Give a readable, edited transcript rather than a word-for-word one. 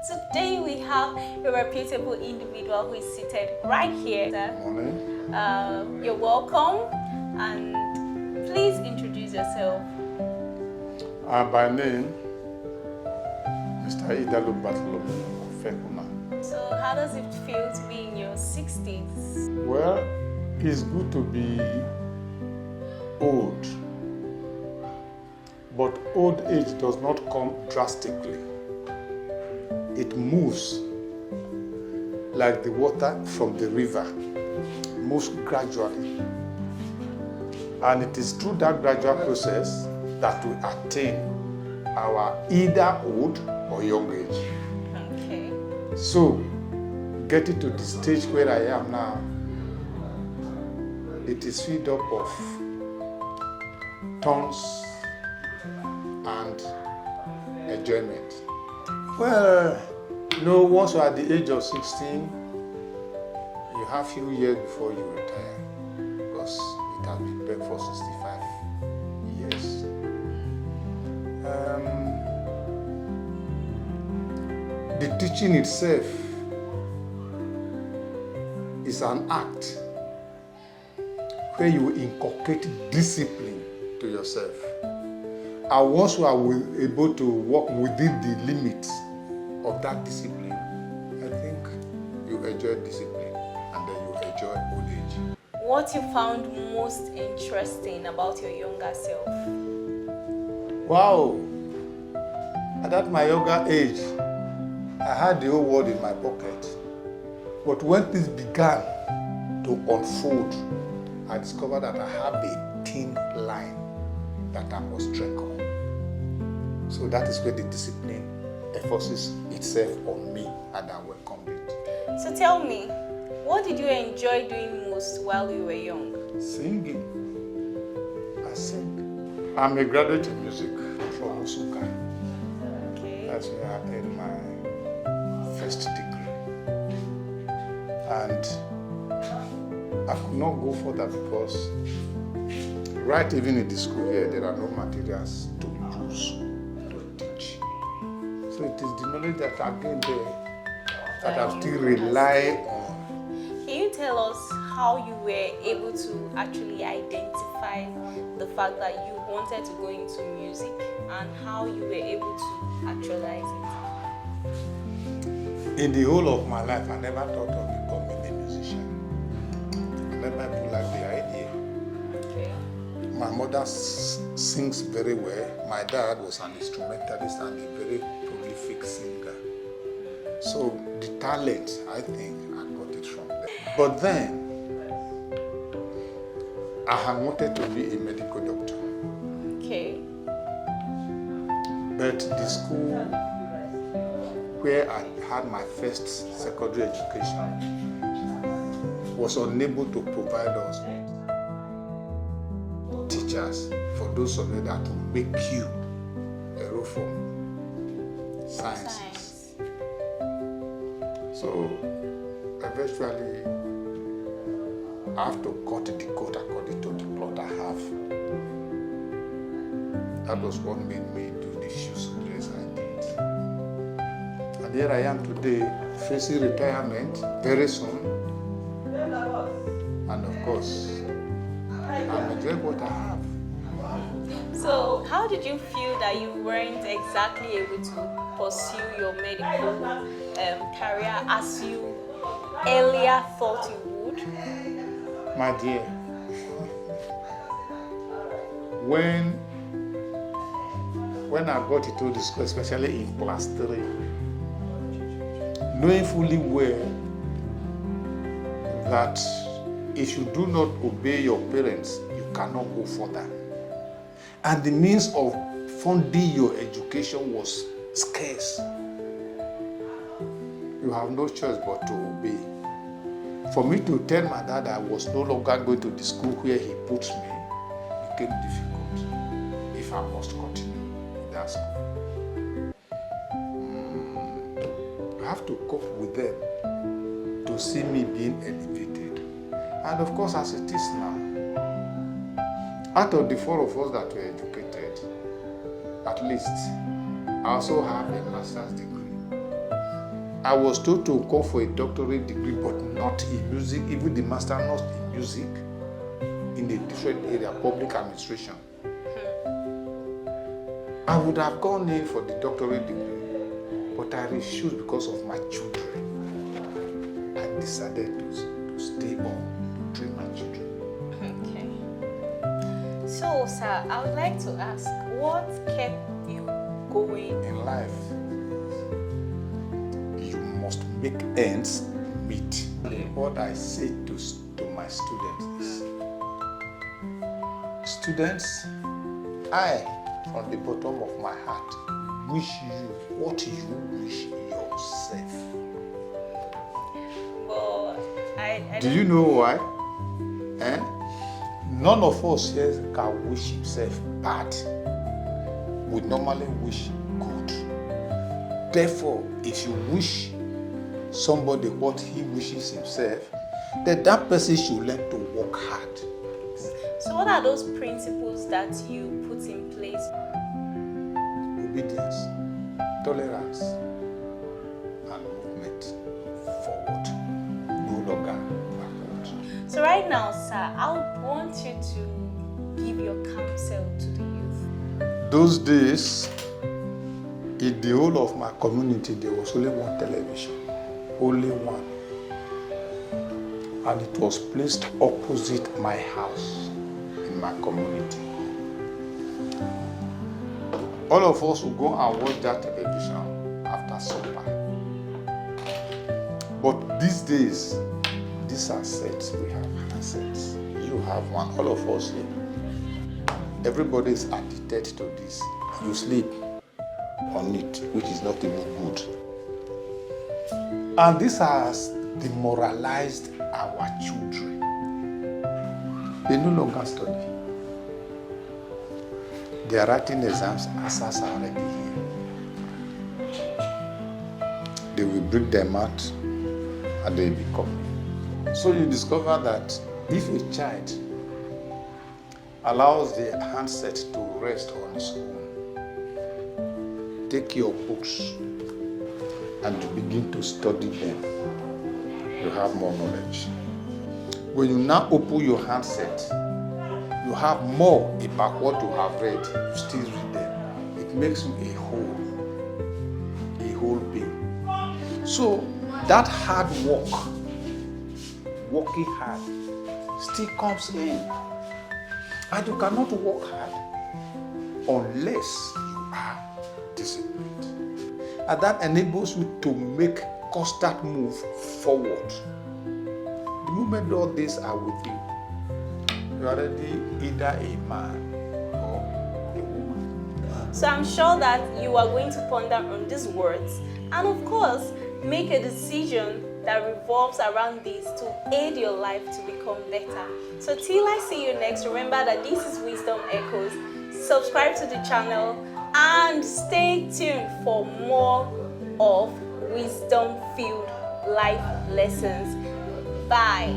today we have a reputable individual who is seated right here. Morning. You're welcome, and please introduce yourself. By name, Mr. Idalu Bartholomew of. So how does it feel to be in your 60s? Well, it's good to be old, but old age does not come drastically. It moves like the water from the river, moves gradually. And it is through that gradual process that we attain our either old or young age. Okay. So, getting to the stage where I am now, it is filled up of turns and enjoyment. Well, once you are at the age of 16, you have few years before you retire, because it has been built for 65 years. The teaching itself is an act where you inculcate discipline to yourself. And once you are able to work within the limits of that discipline, I think you enjoy discipline and then you enjoy old age. What you found most interesting about your younger self? Wow! At my younger age, I had the whole world in my pocket. But when things began to unfold, I discovered that I have a thin line that I must trek on. So that is where the discipline enforces itself on me, and I welcomed it. So tell me, what did you enjoy doing most while you were young? Singing. I sing. I'm a graduate in music from Usuka. Okay. That's where I earned my first degree. And I could not go further because right even in the school here, there are no materials to use to teach. So it is the knowledge that I gained there that I still rely on. Can you tell us how you were able to actually identify the fact that you wanted to go into music and how you were able to actualize it? In the whole of my life, I never thought of becoming a musician. I never put like the idea. Okay. My mother sings very well. My dad was an instrumentalist and a very prolific singer. So the talent, I think, I got it from there. But then, I had wanted to be a medical doctor. Okay. But the school where I had my first secondary education was unable to provide us teachers for those of you that will make you a role for sciences. So eventually I have to cut the coat according to the plot I have. That was what made me do the shoes dress I did. And here I am today, facing retirement very soon. And of course, I'm enjoying what I have. So how did you feel that you weren't exactly able to pursue your medical career as you earlier thought you would? My dear, when I got into the school, especially in class 3, knowing fully well that if you do not obey your parents, you cannot go further. And the means of funding your education was scarce. You have no choice but to obey. For me to tell my dad I was no longer going to the school where he puts me became difficult if I must continue in that school. I have to cope with them to see me being elevated. And of course, as it is now, out of the 4 of us that were educated, at least, I also have a master's degree. I was told to go for a doctorate degree, but not in music, even the master not in music, in a different area, public administration. I would have gone in for the doctorate degree, but I refused because of my children. I decided to stay on, to train my children. Okay. So, sir, I would like to ask, what kept you going? In life, you must make ends meet. What I say to my students is, students, I, from the bottom of my heart, wish you what you wish yourself. Well, I Do you know why? None of us here can wish himself bad. We normally wish good. Therefore, if you wish somebody what he wishes himself, then that person should learn to work hard. So what are those principles that you put in place? Obedience, tolerance, and movement forward, no longer backward. So right now, sir, I would want you to give your counsel to the youth. Those days, in the whole of my community, there was only one television, only one. And it was placed opposite my house in my community. All of us would go and watch that television after supper. But these days, these are sets, we have handsets. You have one, all of us here. Everybody is addicted to this. You sleep on it, which is not even good. And this has demoralized our children. They no longer study. They are writing exams as are already here. They will bring them out and they will be copying. So you discover that if a child allows the handset to rest on its own, take your books and you begin to study them, you have more knowledge. When you now open your handset, you have more about what you have read, you still read them. It makes you a whole being. So that hard work, working hard, still comes in. And you cannot work hard unless you are disciplined. And that enables you to make constant move forward. The moment all these are with you, you are already either a man or a woman. So I'm sure that you are going to ponder on these words and of course make a decision that revolves around this to aid your life to become better. So till I see you next, remember that this is Wisdom Echoes. Subscribe to the channel and stay tuned for more of wisdom-filled life lessons. Bye.